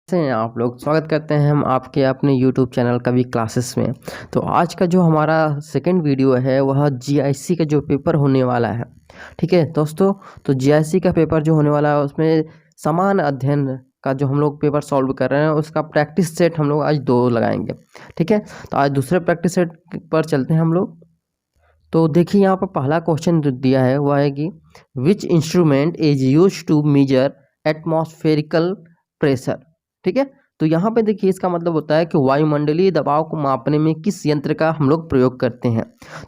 कैसे हैं आप लोग। स्वागत करते हैं हम आपके अपने YouTube चैनल कवि क्लासेस में। तो आज का जो हमारा सेकंड वीडियो है वह जीआईसी का जो पेपर होने वाला है। ठीक है दोस्तों, तो जीआईसी का पेपर जो होने वाला है उसमें समान अध्ययन का जो हम लोग पेपर सॉल्व कर रहे हैं उसका प्रैक्टिस सेट हम लोग आज 2 लगाएंगे। ठीक है, तो आज दूसरे प्रैक्टिस सेट पर चलते हैं हम लोग। तो देखिए यहाँ पर पहला क्वेश्चन जो दिया है वह है कि which instrument is use to measure atmospherical pressure. ठीक है, तो यहाँ पे देखिए इसका मतलब होता है कि वायुमंडलीय दबाव को मापने में किस यंत्र का हम लोग प्रयोग करते हैं।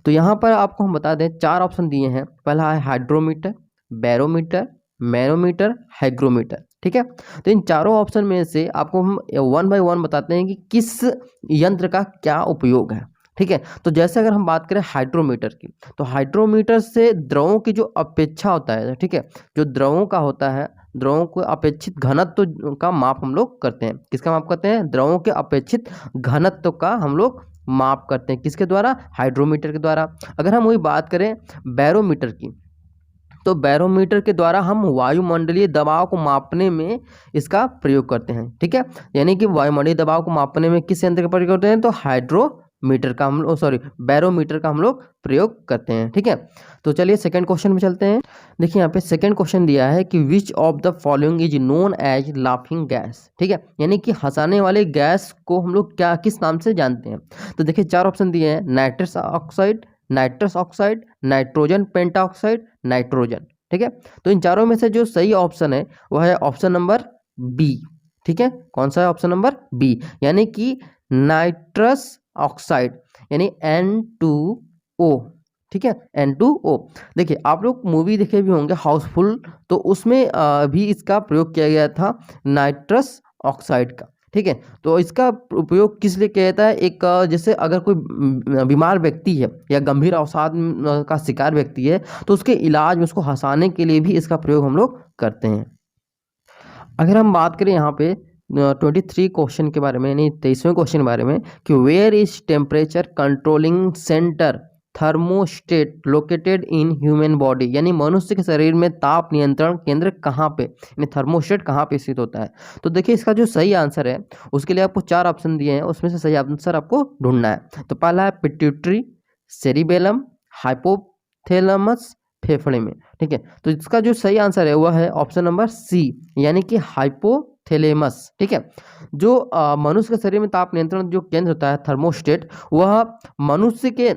तो यहाँ पर आपको हम बता दें 4 ऑप्शन दिए हैं। पहला है हाइड्रोमीटर, बैरोमीटर, मैनोमीटर, हाइग्रोमीटर। ठीक है, तो इन चारों ऑप्शन में से आपको हम 1 बाय 1 बताते हैं कि किस यंत्र का क्या उपयोग है। ठीक है, तो जैसे अगर हम बात करें हाइड्रोमीटर की, तो हाइड्रोमीटर से द्रवों की जो अपेक्षा होता है, ठीक है, जो द्रवों का होता है, द्रवों को अपेक्षित घनत्व का माप हम लोग करते हैं। किसका माप करते हैं? द्रवों के अपेक्षित घनत्व का हम लोग माप करते हैं। किसके द्वारा? हाइड्रोमीटर के द्वारा। अगर हम वही बात करें बैरोमीटर की, तो बैरोमीटर के द्वारा हम वायुमंडलीय दबाव को मापने में इसका प्रयोग करते हैं। ठीक है, यानी कि वायुमंडलीय दबाव को मापने में किस यंत्र का प्रयोग करते हैं? तो हाइड्रोमीटर का हम लोग बैरोमीटर का हम लोग प्रयोग करते हैं। ठीक है, तो चलिए सेकंड क्वेश्चन में चलते हैं। देखिए यहाँ पे सेकंड क्वेश्चन दिया है कि which of the following is known as laughing gas. ठीक है, यानी कि हंसाने वाले गैस को हम लोग क्या किस नाम से जानते हैं। तो देखिए 4 ऑप्शन दिए हैं, nitrous oxide, nitrous oxide, nitrogen pentoxide, nitrogen. ठीक है, तो इन चारों में से जो सही ऑप्शन है वह है ऑप्शन नंबर बी। ठीक है, कौन सा है? ऑप्शन नंबर बी, यानी कि नाइट्रस ऑक्साइड, यानी N2O। ठीक है, N2O। देखिए आप लोग मूवी देखे भी होंगे हाउसफुल, तो उसमें भी इसका प्रयोग किया गया था नाइट्रस ऑक्साइड का। ठीक है, तो इसका उपयोग किस लिए किया जाता है? एक जैसे अगर कोई बीमार व्यक्ति है या गंभीर अवसाद का शिकार व्यक्ति है, तो उसके इलाज में उसको हंसाने के लिए भी इसका प्रयोग हम लोग करते हैं। अगर हम बात करें यहाँ पे 23 क्वेश्चन के बारे में, यानी 23वें क्वेश्चन के बारे में, कि where is temperature controlling centre thermostat located in human body, यानी मनुष्य के शरीर में ताप नियंत्रण केंद्र कहाँ पे, यानी थर्मोस्टेट कहाँ पे स्थित होता है। तो देखिए इसका जो सही आंसर है उसके लिए आपको 4 ऑप्शन दिए हैं, उसमें से सही आंसर आपको ढूंढना है। तो पहला है पिट्यूटरी, सेरिबेलम, हाइपोथैलेमस, फेफड़े में। ठीक है, तो इसका जो सही आंसर है वह है ऑप्शन नंबर सी, यानी कि हाइपोथैलेमस। ठीक है, जो मनुष्य के शरीर में ताप नियंत्रण जो केंद्र होता है थर्मोस्टेट, वह मनुष्य के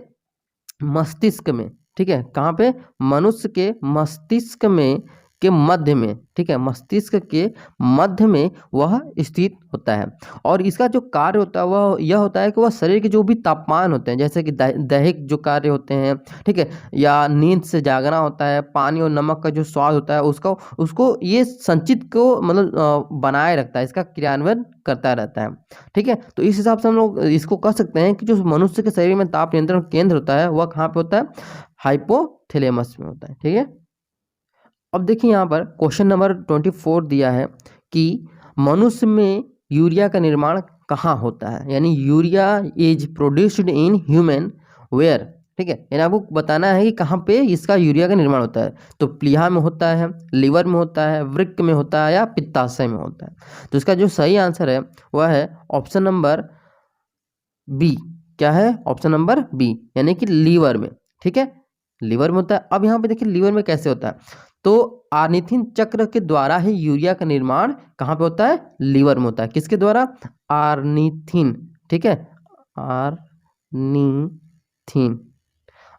मस्तिष्क में, ठीक है, कहाँ पे? मनुष्य के मस्तिष्क में के मध्य में, ठीक है, मस्तिष्क के मध्य में वह स्थित होता है। और इसका जो कार्य होता है वह यह होता है कि वह शरीर के जो भी तापमान होते हैं, जैसे कि दैहिक जो कार्य होते हैं, ठीक है, या नींद से जागना होता है, पानी और नमक का जो स्वाद होता है उसको ये संचित को मतलब बनाए रखता है, इसका क्रियान्वयन करता रहता है। ठीक है, तो इस हिसाब से हम लोग इसको कह सकते हैं कि जो मनुष्य के शरीर में ताप नियंत्रण केंद्र होता है वह कहाँ पे होता है? हाइपोथैलेमस में होता है। ठीक है, अब देखिए यहाँ पर क्वेश्चन नंबर 24 दिया है कि मनुष्य में यूरिया का निर्माण कहाँ होता है, यानी urea is produced in human where. ठीक है, यानी आपको बताना है कि कहाँ पे इसका यूरिया का निर्माण होता है। तो प्लीहा में होता है, लीवर में होता है, वृक्क में होता है, या पित्ताशय में होता है। तो इसका जो सही आंसर है वह है ऑप्शन नंबर बी। क्या है? ऑप्शन नंबर बी, यानी कि लीवर में। ठीक है, लीवर में होता है। अब यहाँ पे देखिए लीवर में कैसे होता है, तो आर्निथिन चक्र के द्वारा ही यूरिया का निर्माण कहाँ पे होता है? लीवर में होता है। किसके द्वारा? आर्निथिन। ठीक है, आर्निथिन,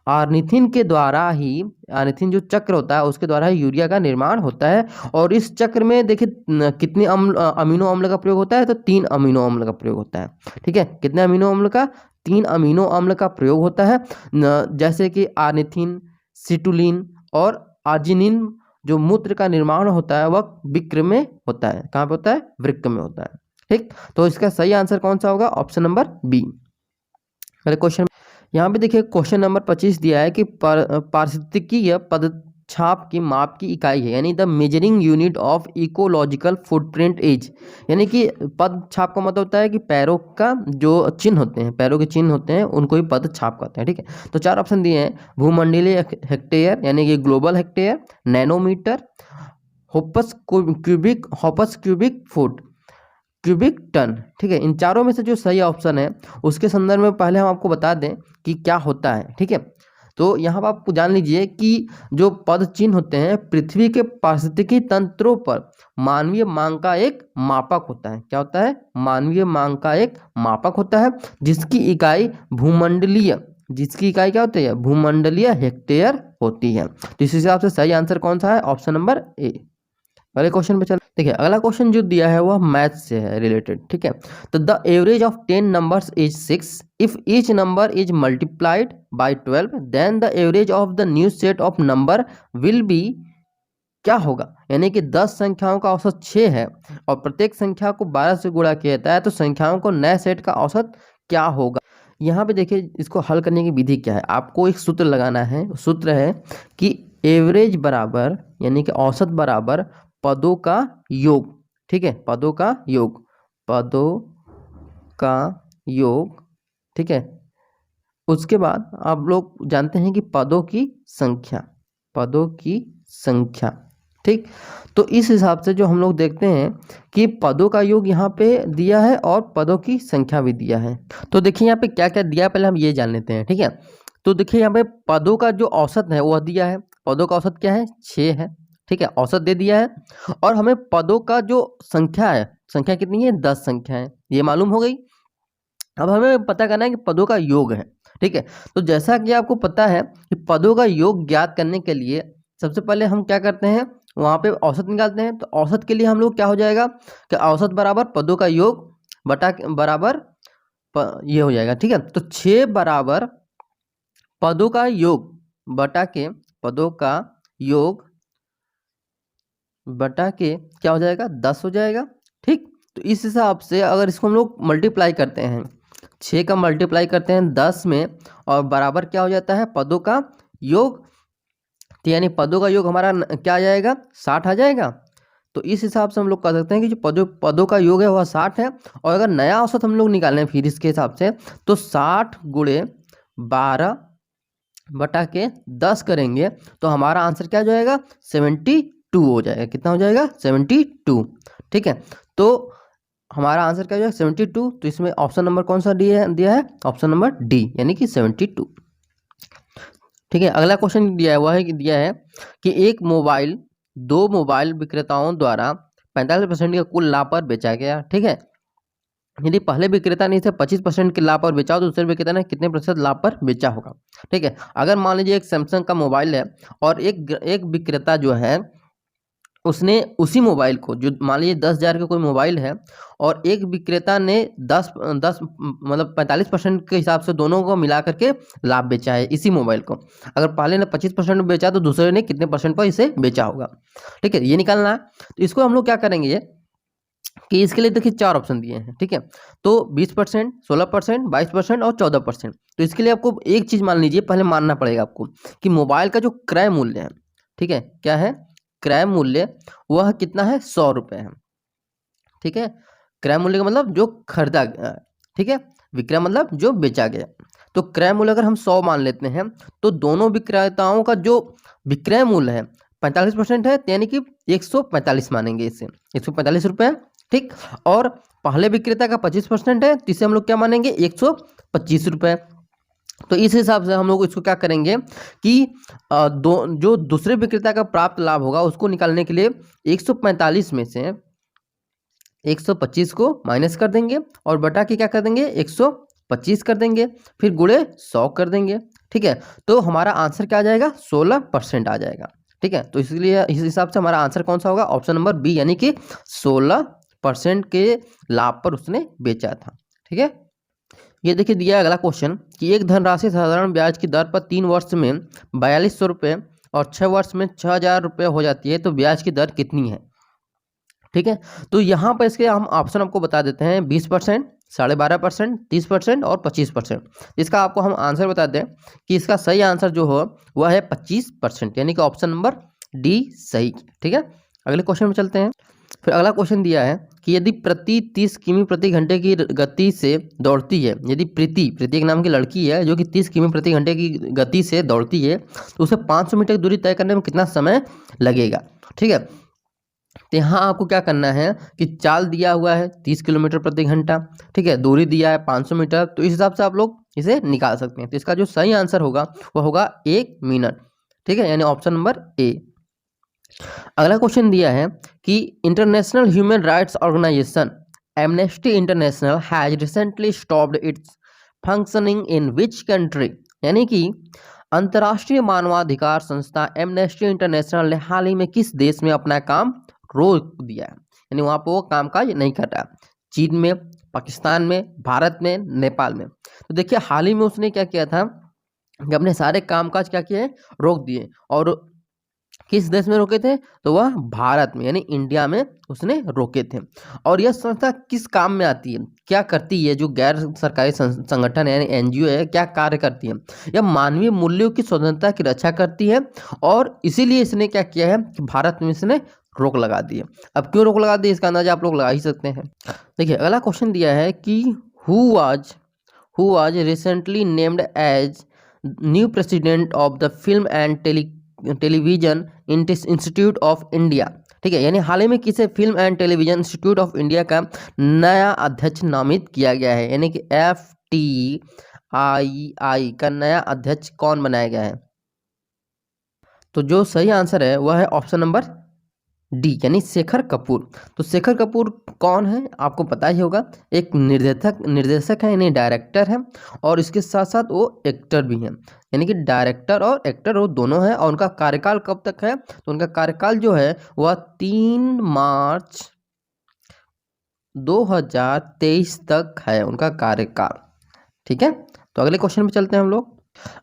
आर्निथिन के द्वारा ही, आर्निथिन जो चक्र होता है उसके द्वारा ही यूरिया का निर्माण होता है। और इस चक्र में देखिए कितने अमीनो अम्ल का प्रयोग होता है? तो 3 अमीनो अम्ल का प्रयोग होता है। ठीक है, कितने अमीनो अम्ल का? 3 अमीनो अम्ल का प्रयोग होता है, जैसे कि आर्निथिन, सिटुलिन और आर्जिनिन। जो मूत्र का निर्माण होता है वह वृक्क में होता है। कहाँ पे होता है? वृक्क में होता है। ठीक, तो इसका सही आंसर कौन सा होगा? Option number B. अगले क्वेश्चन यहाँ पे देखिए क्वेश्चन नंबर 25 दिया है कि पारिस्थितिकीय पदछाप की माप की इकाई है, यानी the measuring unit of ecological footprint is, यानी कि पदछाप का मतलब होता है कि पैरों का जो चिन्ह होते हैं, पैरों के चिन्ह होते हैं उनको ही पदछाप कहते हैं। ठीक है, तो 4 ऑप्शन दिए हैं, भूमंडलीय हेक्टेयर यानी कि global hectare, nanometre, hoppus cubic foot, cubic ton. ठीक है, इन चारों में से जो सही ऑप्शन है उसके संदर्भ में पहले हम आपको बता दें कि क्या होता है। ठीक है, तो यहाँ पर आप जान लीजिए कि जो पद चिन्ह होते हैं पृथ्वी के पारिस्थितिकी तंत्रों पर मानवीय मांग का एक मापक होता है। क्या होता है? मानवीय मांग का एक मापक होता है, जिसकी इकाई क्या होती है? भूमंडलीय हेक्टेयर होती है। तो इस हिसाब से सही आंसर कौन सा है? Option number A. अगले क्वेश्चन पे चल। देखिए अगला क्वेश्चन जो दिया है वह मैथ से है रिलेटेड। ठीक है, तो the average of 10 numbers is 6 if each number is multiplied by 12 then the average of the new set of number will be, क्या होगा? यानी कि 10 संख्याओं का औसत 6 है और प्रत्येक संख्या को 12 से गुणा किया जाता है, तो संख्याओं को नए सेट का औसत क्या होगा? यहाँ पे देखिए इसको हल करने की विधि क्या है। आपको एक सूत्र लगाना है। सूत्र है कि एवरेज बराबर यानी कि औसत बराबर पदों का योग। ठीक है, पदों का योग, पदों का योग। ठीक है, उसके बाद आप लोग जानते हैं कि पदों की संख्या, पदों की संख्या। ठीक, तो इस हिसाब से जो हम लोग देखते हैं कि पदों का योग यहाँ पे दिया है और पदों की संख्या भी दिया है। तो देखिए यहाँ पे क्या क्या दिया है पहले हम ये जान लेते हैं। ठीक है, तो देखिए यहाँ पे पदों का जो औसत है वह दिया है। पदों का औसत क्या है? 6 है। ठीक है, औसत दे दिया है। और हमें पदों का जो संख्या है, संख्या कितनी है? 10 संख्या है, ये मालूम हो गई। अब हमें पता करना है कि पदों का योग है। ठीक है, तो जैसा कि आपको पता है कि पदों का योग ज्ञात करने के लिए सबसे पहले हम क्या करते हैं, वहाँ पे औसत निकालते हैं। तो औसत के लिए हम लोग क्या हो जाएगा कि औसत बराबर पदों का योग बटा बराबर ये हो जाएगा। ठीक है, तो 6 बराबर पदों का योग बटा के, पदों का योग बटा के क्या हो जाएगा? 10 हो जाएगा। ठीक, तो इस हिसाब से अगर इसको हम लोग मल्टीप्लाई करते हैं, 6 का मल्टीप्लाई करते हैं 10 में और बराबर क्या हो जाता है? पदों का योग। तो यानी पदों का योग हमारा क्या आ जाएगा? 60 आ जाएगा। तो इस हिसाब से हम लोग कह सकते हैं कि जो पदों का योग है वह 60 है। और अगर नया औसत हम लोग निकालें फिर इसके हिसाब से, तो 60 गुणे 12 बटा के 10 करेंगे तो हमारा आंसर क्या हो जाएगा? 72 हो जाएगा। कितना हो जाएगा? 72। ठीक है, तो हमारा आंसर क्या हो जाएगा? 72। तो इसमें ऑप्शन नंबर कौन सा दिया है? ऑप्शन नंबर डी, यानी कि 72। ठीक है, अगला क्वेश्चन दिया है कि एक मोबाइल 2 मोबाइल विक्रेताओं द्वारा 45% के कुल लाभ पर बेचा गया। ठीक है, यदि पहले विक्रेता ने इसे 25% के लाभ पर बेचा हो तो दूसरे विक्रेता ने कितने प्रतिशत लाभ पर बेचा होगा? ठीक है, अगर मान लीजिए एक सैमसंग का मोबाइल है और एक विक्रेता जो है उसने उसी मोबाइल को, जो मान लीजिए 10,000 का कोई मोबाइल है और एक विक्रेता ने 10 मतलब 45% के हिसाब से दोनों को मिला करके लाभ बेचा है इसी मोबाइल को। अगर पहले ने 25% बेचा तो दूसरे ने कितने परसेंट पर इसे बेचा होगा? ठीक है, ये निकालना है। तो इसको हम लोग क्या करेंगे कि इसके लिए देखिए 4 ऑप्शन दिए हैं। ठीक है, तो 20%, 16%, 22% और 14%। तो इसके लिए आपको एक चीज़ मान लीजिए, पहले मानना पड़ेगा आपको कि मोबाइल का जो क्रय मूल्य है, ठीक है, क्या है? क्रय मूल्य वह कितना है? 100 रुपये है। ठीक है, क्रय मूल्य का मतलब जो खरीदा गया। ठीक है, विक्रय मतलब जो बेचा गया। तो क्रय मूल्य अगर हम 100 मान लेते हैं तो दोनों विक्रेताओं का जो विक्रय मूल्य है 45% है, यानी कि 145 मानेंगे इसे, 145 रुपये। ठीक, और पहले विक्रेता का 25% है तो इसे हम लोग क्या मानेंगे? 125 रुपये। तो इस हिसाब से हम लोग इसको क्या करेंगे कि जो दूसरे विक्रेता का प्राप्त लाभ होगा उसको निकालने के लिए 145 में से 125 को माइनस कर देंगे और बटा के क्या कर देंगे? 125 कर देंगे, फिर गुणे 100 कर देंगे। ठीक है, तो हमारा आंसर क्या आ जाएगा? 16% आ जाएगा। ठीक है, तो इसलिए इस हिसाब से हमारा आंसर कौन सा होगा? ऑप्शन नंबर बी, यानी कि 16% के लाभ पर उसने बेचा था। ठीक है, ये देखिए दिया अगला क्वेश्चन कि एक धनराशि साधारण ब्याज की दर पर 3 वर्ष में 4200 रुपये और 6 वर्ष में 6000 रुपये हो जाती है, तो ब्याज की दर कितनी है? ठीक है, तो यहाँ पर इसके हम ऑप्शन आपको बता देते हैं 20%, 12.5%, 30% और 25%। इसका आपको हम आंसर बता दें कि इसका सही आंसर जो हो वह है 25%, यानी कि ऑप्शन नंबर डी सही। ठीक है, अगले क्वेश्चन में चलते हैं। फिर अगला क्वेश्चन दिया है कि यदि प्रति 30 किमी प्रति घंटे की गति से दौड़ती है, यदि प्रीति एक नाम की लड़की है जो कि 30 किमी प्रति घंटे की गति से दौड़ती है, तो उसे 500 मीटर की दूरी तय करने में कितना समय लगेगा? ठीक है, तो यहाँ आपको क्या करना है कि चाल दिया हुआ है 30 किलोमीटर प्रति घंटा, ठीक है, दूरी दिया है 500 मीटर, तो इस हिसाब से आप लोग इसे निकाल सकते हैं। तो इसका जो सही आंसर होगा वो होगा 1 मिनट, ठीक है, यानी ऑप्शन नंबर ए। अगला क्वेश्चन दिया है कि international human rights organisation Amnesty International has recently stopped its functioning in which country, यानी कि अंतर्राष्ट्रीय मानवाधिकार संस्था एमनेस्टी इंटरनेशनल ने हाल ही में किस देश में अपना काम रोक दिया है, यानी वहाँ पर वो कामकाज नहीं कर रहा। चीन में, पाकिस्तान में, भारत में, नेपाल में। तो देखिए हाल ही में उसने क्या किया था कि अपने सारे कामकाज क्या किए, रोक दिए। और किस देश में रोके थे, तो वह भारत में यानी इंडिया में उसने रोके थे। और यह संस्था किस काम में आती है, क्या करती है, जो गैर सरकारी संगठन है यानी एनजीओ है, क्या कार्य करती है? यह मानवीय मूल्यों की स्वतंत्रता की रक्षा करती है और इसीलिए इसने क्या किया है कि भारत में इसने रोक लगा दी है। अब क्यों रोक लगा दी इसका अंदाजा आप लोग लगा ही सकते हैं। देखिए अगला क्वेश्चन दिया है कि who was recently named as new president of the film and television institute of India, ठीक है, यानी हाल ही में किसे film and television institute of India का नया अध्यक्ष नामित किया गया है, यानी कि FTII का नया अध्यक्ष कौन बनाया गया है? तो जो सही आंसर है वह है ऑप्शन नंबर डी, यानी शेखर कपूर। तो शेखर कपूर कौन है आपको पता ही होगा, एक निर्देशक है यानी डायरेक्टर है, और इसके साथ साथ वो एक्टर भी हैं, यानी कि डायरेक्टर और एक्टर वो दोनों हैं। और उनका कार्यकाल कब तक है, तो उनका कार्यकाल जो है वह 3 मार्च 2023 तक है उनका कार्यकाल, ठीक है। तो अगले क्वेश्चन पे चलते हैं हम लोग।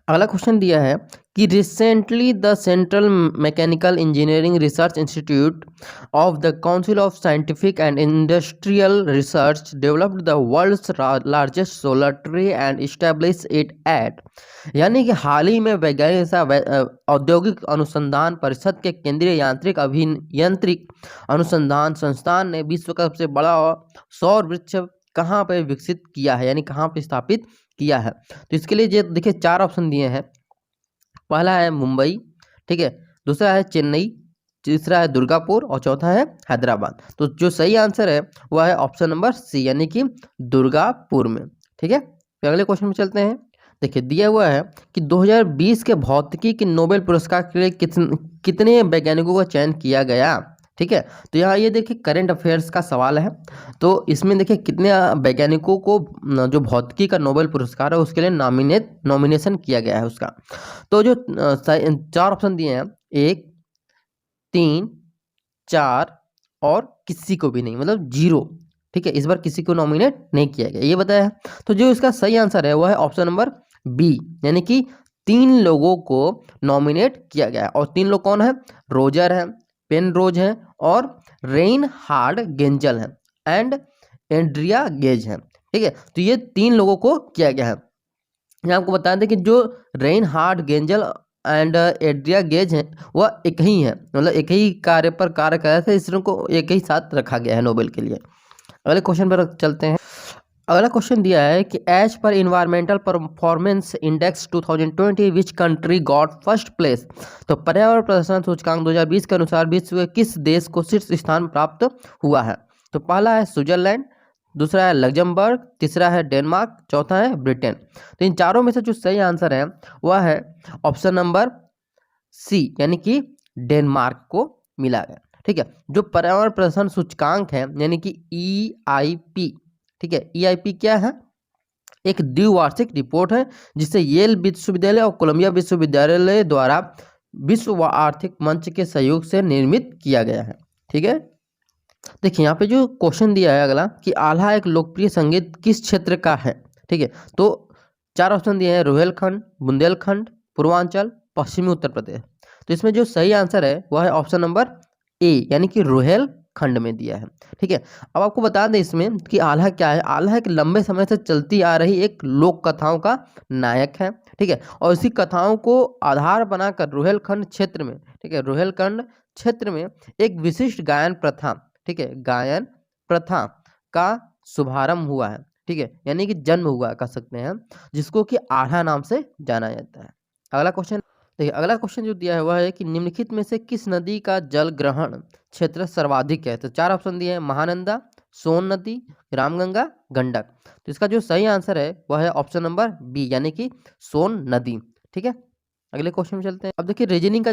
अगला क्वेश्चन दिया है कि recently the central mechanical engineering research institute of the council of scientific and industrial research developed the world's largest solar tree and establish it at, यानी कि हाल ही में वैज्ञानिक औद्योगिक अनुसंधान परिषद के केंद्रीय यांत्रिक अभियांत्रिक अनुसंधान संस्थान ने विश्व का सबसे बड़ा सौर वृक्ष कहाँ पर विकसित किया है, यानी कहाँ पर स्थापित किया है। तो इसके लिए ये देखिए 4 ऑप्शन दिए हैं। पहला है मुंबई, ठीक है, दूसरा है चेन्नई, तीसरा है दुर्गापुर और चौथा है हैदराबाद। तो जो सही आंसर है वह है ऑप्शन नंबर सी, यानी कि दुर्गापुर में, ठीक है। फिर अगले क्वेश्चन में चलते हैं। देखिए दिया हुआ है कि 2020 के भौतिकी के नोबेल पुरस्कार के लिए कितने वैज्ञानिकों का चयन किया गया, ठीक है। तो यहाँ ये देखिए करंट अफेयर्स का सवाल है। तो इसमें देखिए कितने वैज्ञानिकों को जो भौतिकी का नोबेल पुरस्कार है उसके लिए नॉमिनेशन किया गया है उसका। तो जो 4 ऑप्शन दिए हैं 1, 3, 4 और किसी को भी नहीं, मतलब 0, ठीक है, इस बार किसी को नॉमिनेट नहीं किया गया, ये बताया है। तो जो इसका सही आंसर है वह है ऑप्शन नंबर बी, यानी कि 3 लोगों को नॉमिनेट किया गया है। और 3 लोग कौन है, रोजर है, पेनरोज है और रेनहार्ड गेंजल है एंड एंड्रिया गेज है, ठीक है। तो ये 3 लोगों को किया गया है। मैं आपको बता दें कि जो रेनहार्ड गेंजल एंड एंड्रिया गेज है वह एक ही है, मतलब एक ही कार्य पर कार्य कर रहे थे, इसको एक ही साथ रखा गया है नोबेल के लिए। अगले क्वेश्चन पर चलते हैं। अगला क्वेश्चन दिया है कि as per environmental performance index 2020 which country got first place, तो पर्यावरण प्रदर्शन सूचकांक 2020 के अनुसार विश्व के किस देश को शीर्ष स्थान प्राप्त हुआ है? तो पहला है स्विट्जरलैंड, दूसरा है लग्जमबर्ग, तीसरा है डेनमार्क, चौथा है ब्रिटेन। तो इन चारों में से जो सही आंसर है वह है ऑप्शन नंबर सी, यानी कि डेनमार्क को मिला गया, ठीक है। जो पर्यावरण प्रदर्शन सूचकांक है यानी कि EIP, ठीक है, EIP क्या है, एक द्विवार्षिक रिपोर्ट है जिसे येल विश्वविद्यालय और कोलंबिया विश्वविद्यालय द्वारा विश्व आर्थिक मंच के सहयोग से निर्मित किया गया है, ठीक है। देखिए यहाँ पे जो क्वेश्चन दिया है अगला कि आल्हा एक लोकप्रिय संगीत किस क्षेत्र का है, ठीक है। तो 4 ऑप्शन दिए हैं, रोहेलखंड, बुंदेलखंड, पूर्वांचल, पश्चिमी उत्तर प्रदेश। तो इसमें जो सही आंसर है वह है ऑप्शन नंबर ए, यानी कि रोहेलखंड में दिया है, ठीक है। अब आपको बता दें इसमें कि आल्हा क्या है। आल्हा एक लंबे समय से चलती आ रही एक लोक कथाओं का नायक है, ठीक है। और इसी कथाओं को आधार बनाकर रोहेलखंड क्षेत्र में, ठीक है, रोहेलखंड क्षेत्र में एक विशिष्ट गायन प्रथा, ठीक है, गायन प्रथा का शुभारंभ हुआ है, ठीक है, यानी कि जन्म हुआ कह सकते हैं, जिसको कि आल्हा नाम से जाना जाता है। अगला क्वेश्चन। देखिए अगला क्वेश्चन जो दिया है वह है कि निम्नलिखित में से किस नदी का जल ग्रहण क्षेत्र सर्वाधिक है। तो 4 ऑप्शन दिए हैं, महानंदा, सोन नदी, रामगंगा, गंडक। तो इसका जो सही आंसर है वह है ऑप्शन नंबर बी यानी कि सोन नदी। ठीक है, अगले क्वेश्चन में चलते हैं। अब देखिए रीजनिंग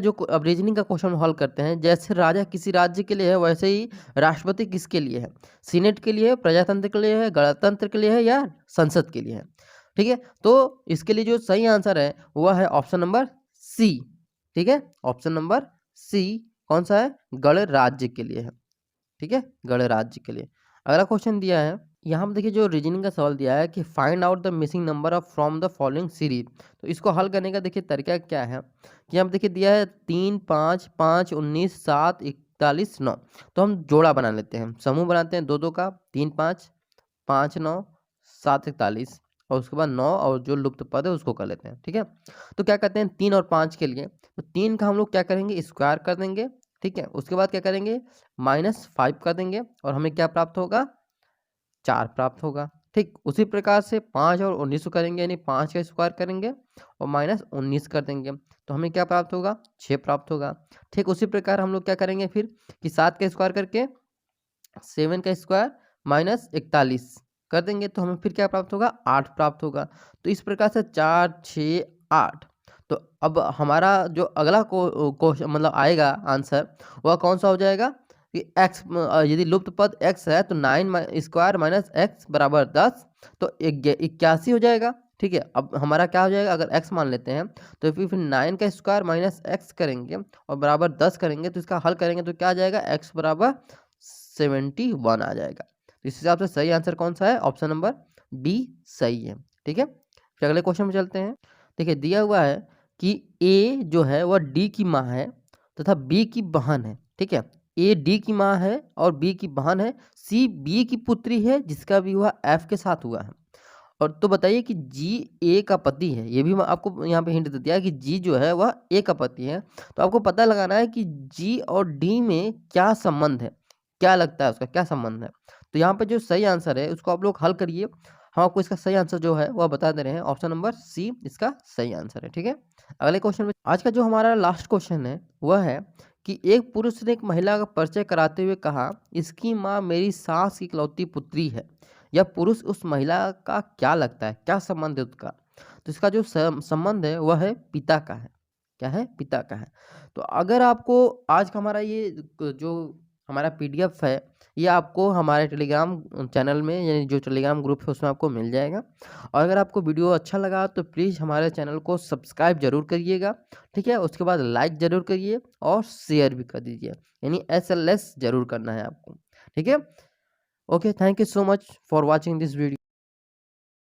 का क्वेश्चन हल करते हैं। जैसे राजा किसी राज्य के लिए है वैसे ही राष्ट्रपति किसके लिए है। सीनेट के लिए है, प्रजातंत्र के लिए है, गणतंत्र के लिए है या संसद के लिए है। ठीक है, तो इसके लिए जो सही आंसर है वह है ऑप्शन नंबर सी। ठीक है, ऑप्शन नंबर सी कौन सा है, गणराज्य के लिए है। ठीक है, गणराज्य के लिए। अगला क्वेश्चन दिया है, यहाँ पर देखिए जो रीजनिंग का सवाल दिया है कि find out the missing number of from the following series. तो इसको हल करने का देखिए तरीका क्या है कि यहाँ पर देखिए दिया है 3, 5, 5, 19, 7, 41, 9। तो हम जोड़ा बना लेते हैं, समूह बनाते हैं 2 2 का, 3 5, 5 9, 7 41 और उसके बाद 9 और जो लुप्त पद है उसको कर लेते हैं। ठीक है, तो क्या करते हैं 3 और 5 के लिए, तो 3 का हम लोग क्या करेंगे स्क्वायर कर देंगे। ठीक है, उसके बाद क्या करेंगे -5 कर देंगे और हमें क्या प्राप्त होगा, 4 प्राप्त होगा। ठीक, उसी प्रकार से 5 और 19 को करेंगे यानी 5 का स्क्वायर करेंगे और -19 कर देंगे तो हमें क्या प्राप्त होगा, 6 प्राप्त होगा। ठीक, उसी प्रकार हम लोग क्या करेंगे फिर कि 7 का स्क्वायर करके 7 का स्क्वायर -41 कर देंगे तो हमें फिर क्या प्राप्त होगा, 8 प्राप्त होगा। तो इस प्रकार से 4 6 8। तो अब हमारा जो अगला क्वेश्चन मतलब आएगा आंसर वह कौन सा हो जाएगा कि x यदि लुप्त पद x है तो 9 स्क्वायर माइनस एक्स बराबर 10 तो 81 हो जाएगा। ठीक है, अब हमारा क्या हो जाएगा, अगर x मान लेते हैं तो फिर 9 का स्क्वायर माइनस एक्स करेंगे और बराबर 10 करेंगे तो इसका हल करेंगे तो क्या आ जाएगा, x बराबर 71 आ जाएगा। तो इस हिसाब से सही आंसर कौन सा है, ऑप्शन नंबर बी सही है। ठीक है, फिर अगले क्वेश्चन में चलते हैं। देखिए दिया हुआ है कि ए जो है वह डी की माँ है तथा बी की बहन है। ठीक है, ए डी की माँ है और बी की बहन है, सी बी की पुत्री है जिसका विवाह एफ के साथ हुआ है। और तो बताइए कि जी ए का पति है। ये भी मैं आपको यहाँ पे हिंट दे दिया कि जी जो है वह ए का पति है। तो आपको पता लगाना है कि जी और डी में क्या संबंध है, क्या लगता है उसका क्या संबंध है। तो यहाँ पे जो सही आंसर है उसको आप लोग हल करिए। हम आपको इसका सही आंसर जो है वह बता दे रहे हैं, ऑप्शन नंबर सी इसका सही आंसर है। ठीक है, अगले क्वेश्चन में आज का जो हमारा लास्ट क्वेश्चन है वह है कि एक पुरुष ने एक महिला का परिचय कराते हुए कहा, इसकी माँ मेरी सास की इकलौती पुत्री है। यह पुरुष उस महिला का क्या लगता है, क्या संबंध है उसका। तो इसका जो संबंध है वह है पिता का है। क्या है, पिता का है। तो अगर आपको आज का हमारा ये जो हमारा पीडीएफ है ये आपको हमारे टेलीग्राम चैनल में यानी जो टेलीग्राम ग्रुप है उसमें आपको मिल जाएगा। और अगर आपको वीडियो अच्छा लगा तो प्लीज़ हमारे चैनल को सब्सक्राइब जरूर करिएगा। ठीक है, उसके बाद लाइक जरूर करिए और शेयर भी कर दीजिए, यानी SLS जरूर करना है आपको। ठीक है, okay, thank you so much for watching this video.